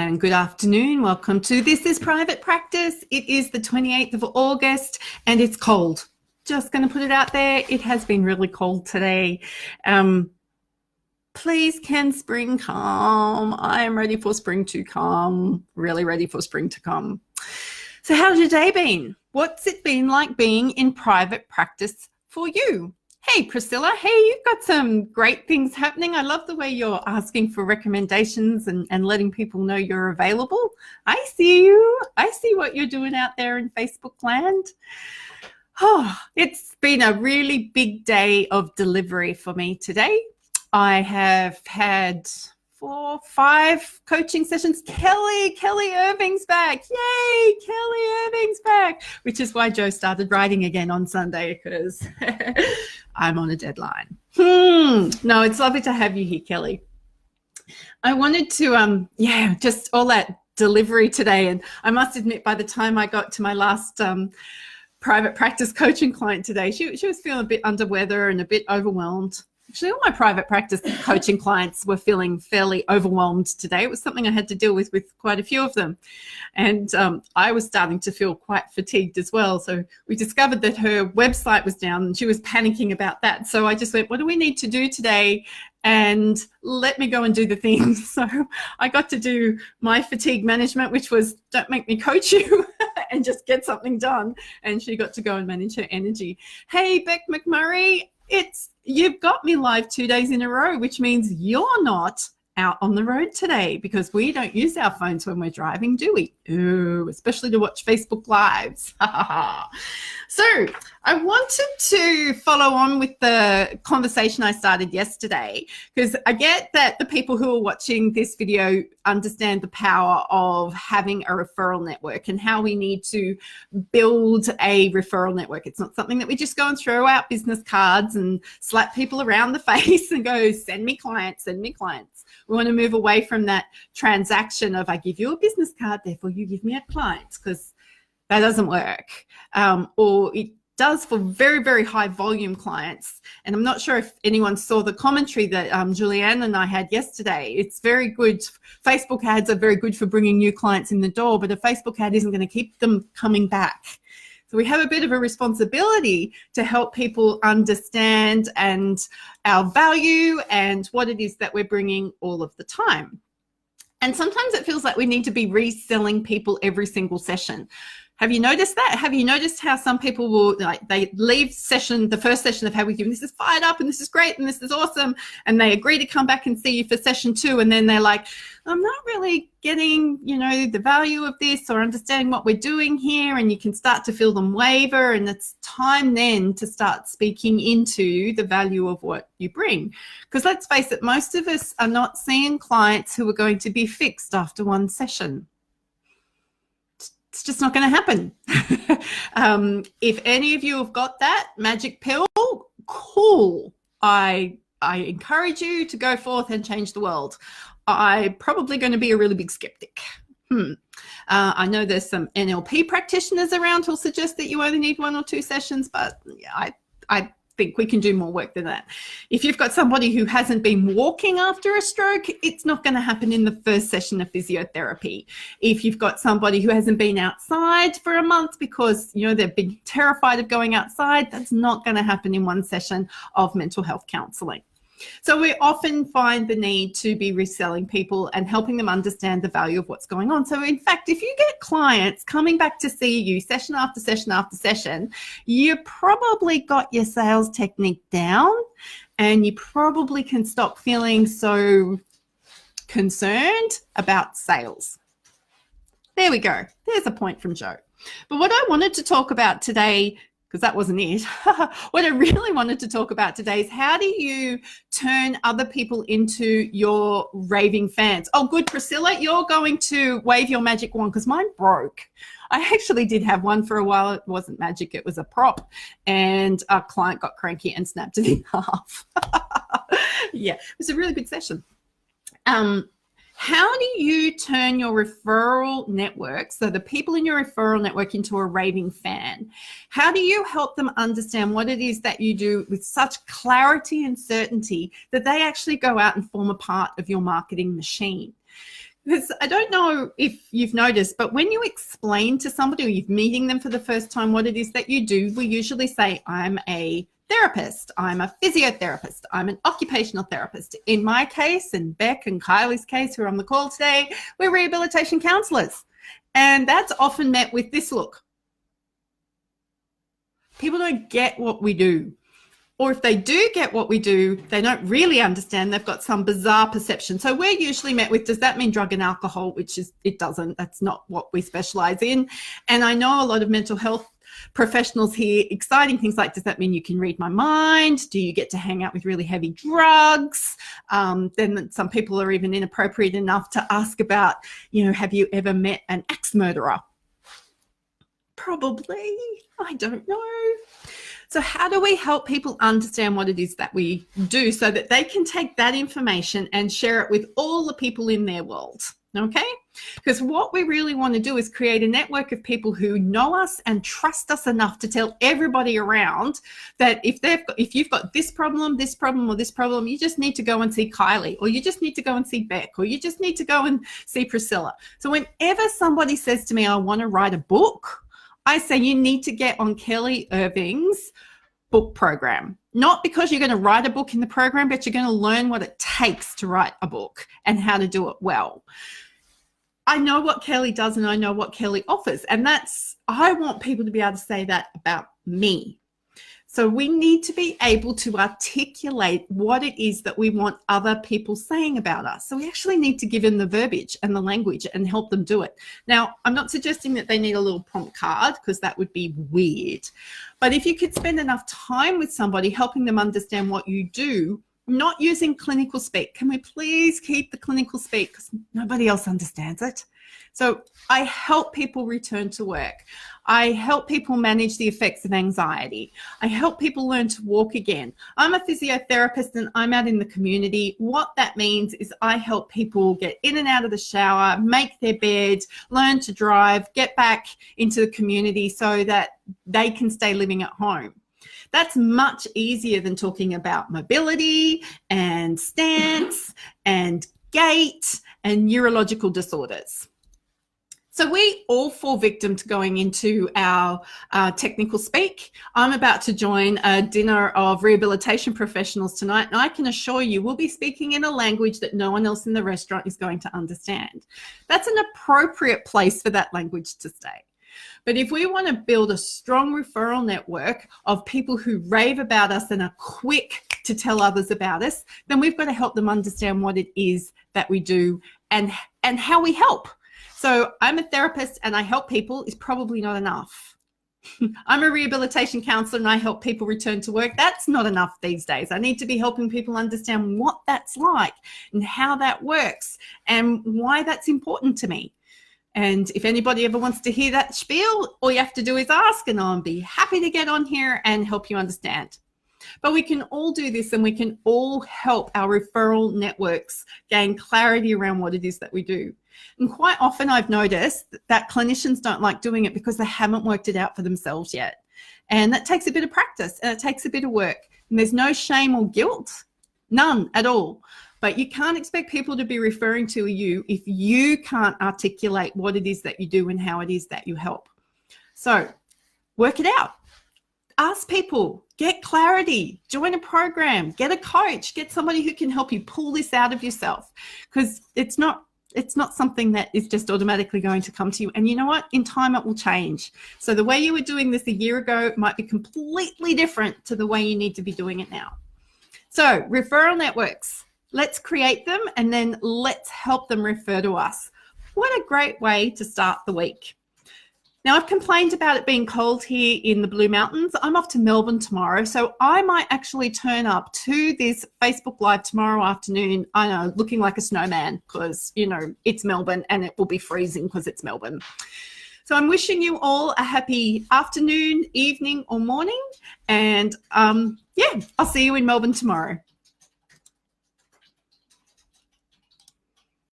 And good afternoon. Welcome to This is Private Practice. It is the 28th of August and it's cold. Just going to put it out there. It has been really cold today. Please, can spring come? I am ready for spring to come. Really ready for spring to come. So how's your day been? What's it been like being in private practice for you? Hey, Priscilla. Hey, you've got some great things happening. I love the way you're asking for recommendations and letting people know you're available. I see you. I see what you're doing out there in Facebook land. Oh, it's been a really big day of delivery for me today. I have had 4 or 5 coaching sessions. Kelly Irving's back. Yay, Kelly Irving's back, which is why Joe started writing again on Sunday, because I'm on a deadline. No, it's lovely to have you here, Kelly. I wanted to, just all that delivery today. And I must admit, by the time I got to my last private practice coaching client today, she was feeling a bit under weather and a bit overwhelmed. Actually, all my private practice coaching clients were feeling fairly overwhelmed today. It was something I had to deal with quite a few of them. And I was starting to feel quite fatigued as well. So we discovered that her website was down and she was panicking about that. So I just went, what do we need to do today? And let me go and do the things. So I got to do my fatigue management, which was don't make me coach you and just get something done. And she got to go and manage her energy. Hey, Beck McMurray. You've got me live 2 days in a row, which means you're not out on the road today, because we don't use our phones when we're driving, do we? Ooh, especially to watch Facebook Lives. So I wanted to follow on with the conversation I started yesterday, because I get that the people who are watching this video understand the power of having a referral network and how we need to build a referral network. It's not something that we just go and throw out business cards and slap people around the face and go, send me clients, send me clients. We want to move away from that transaction of I give you a business card, therefore you give me a client, because that doesn't work. Or it does for very, very high volume clients. And I'm not sure if anyone saw the commentary that Julianne and I had yesterday. It's very good. Facebook ads are very good for bringing new clients in the door, but a Facebook ad isn't going to keep them coming back. So we have a bit of a responsibility to help people understand and our value and what it is that we're bringing all of the time. And sometimes it feels like we need to be reselling people every single session. Have you noticed that? Have you noticed how some people will, they leave session, the first session of how we give, this is fired up and this is great and this is awesome, and they agree to come back and see you for session 2, and then they're like, I'm not really getting, the value of this or understanding what we're doing here, and you can start to feel them waver, and it's time then to start speaking into the value of what you bring. Because let's face it, most of us are not seeing clients who are going to be fixed after one session. It's just not going to happen. If any of you have got that magic pill, cool. I encourage you to go forth and change the world. I'm probably going to be a really big skeptic. I know there's some NLP practitioners around who'll suggest that you only need 1 or 2 sessions, but yeah, I think we can do more work than that. If you've got somebody who hasn't been walking after a stroke, it's not going to happen in the first session of physiotherapy. If you've got somebody who hasn't been outside for a month because they've been terrified of going outside, that's not going to happen in one session of mental health counselling. So we often find the need to be reselling people and helping them understand the value of what's going on. So in fact, if you get clients coming back to see you session after session after session, you probably got your sales technique down, and you probably can stop feeling so concerned about sales. There we go. There's a point from Joe. But what I wanted to talk about today, because that wasn't it. What I really wanted to talk about today is how do you turn other people into your raving fans? Oh, good, Priscilla, you're going to wave your magic wand, because mine broke. I actually did have one for a while. It wasn't magic, it was a prop, and a client got cranky and snapped it in half. Yeah, it was a really good session. How do you turn your referral network, so the people in your referral network, into a raving fan? How do you help them understand what it is that you do with such clarity and certainty that they actually go out and form a part of your marketing machine? Because I don't know if you've noticed, but when you explain to somebody or you're meeting them for the first time what it is that you do, we usually say, I'm a therapist, I'm a physiotherapist, I'm an occupational therapist. In my case, and Beck and Kylie's case, who are on the call today, we're rehabilitation counsellors. And that's often met with this look. People don't get what we do. Or if they do get what we do, they don't really understand. They've got some bizarre perception. So we're usually met with, does that mean drug and alcohol? Which is, it doesn't. That's not what we specialize in. And I know a lot of mental health professionals hear exciting things like, does that mean you can read my mind? Do you get to hang out with really heavy drugs? Then some people are even inappropriate enough to ask about, have you ever met an axe murderer? Probably. I don't know. So how do we help people understand what it is that we do so that they can take that information and share it with all the people in their world? Okay? Because what we really want to do is create a network of people who know us and trust us enough to tell everybody around that if you've got this problem, or this problem, you just need to go and see Kylie, or you just need to go and see Beck, or you just need to go and see Priscilla. So whenever somebody says to me, I want to write a book, I say you need to get on Kelly Irving's book program. Not because you're going to write a book in the program, but you're going to learn what it takes to write a book and how to do it well. I know what Kelly does and I know what Kelly offers. And I want people to be able to say that about me. So we need to be able to articulate what it is that we want other people saying about us. So we actually need to give them the verbiage and the language and help them do it. Now, I'm not suggesting that they need a little prompt card because that would be weird. But if you could spend enough time with somebody helping them understand what you do, not using clinical speak. Can we please keep the clinical speak because nobody else understands it? So I help people return to work. I help people manage the effects of anxiety. I help people learn to walk again. I'm a physiotherapist and I'm out in the community. What that means is I help people get in and out of the shower, make their bed, learn to drive, get back into the community so that they can stay living at home. That's much easier than talking about mobility and stance and gait and neurological disorders. So we all fall victim to going into our technical speak. I'm about to join a dinner of rehabilitation professionals tonight, and I can assure you we'll be speaking in a language that no one else in the restaurant is going to understand. That's an appropriate place for that language to stay. But if we want to build a strong referral network of people who rave about us and are quick to tell others about us, then we've got to help them understand what it is that we do and how we help. So I'm a therapist and I help people is probably not enough. I'm a rehabilitation counselor and I help people return to work. That's not enough these days. I need to be helping people understand what that's like and how that works and why that's important to me. And if anybody ever wants to hear that spiel, all you have to do is ask and I'll be happy to get on here and help you understand. But we can all do this and we can all help our referral networks gain clarity around what it is that we do. And quite often I've noticed that clinicians don't like doing it because they haven't worked it out for themselves yet. And that takes a bit of practice and it takes a bit of work. And there's no shame or guilt, none at all. But you can't expect people to be referring to you if you can't articulate what it is that you do and how it is that you help. So work it out. Ask people, get clarity, join a program, get a coach, get somebody who can help you pull this out of yourself because it's not something that is just automatically going to come to you. And you know what? In time, it will change. So the way you were doing this a year ago might be completely different to the way you need to be doing it now. So referral networks, let's create them and then let's help them refer to us. What a great way to start the week. Now, I've complained about it being cold here in the Blue Mountains. I'm off to Melbourne tomorrow, so I might actually turn up to this Facebook Live tomorrow afternoon, I know, looking like a snowman because, it's Melbourne and it will be freezing because it's Melbourne. So I'm wishing you all a happy afternoon, evening or morning, and I'll see you in Melbourne tomorrow.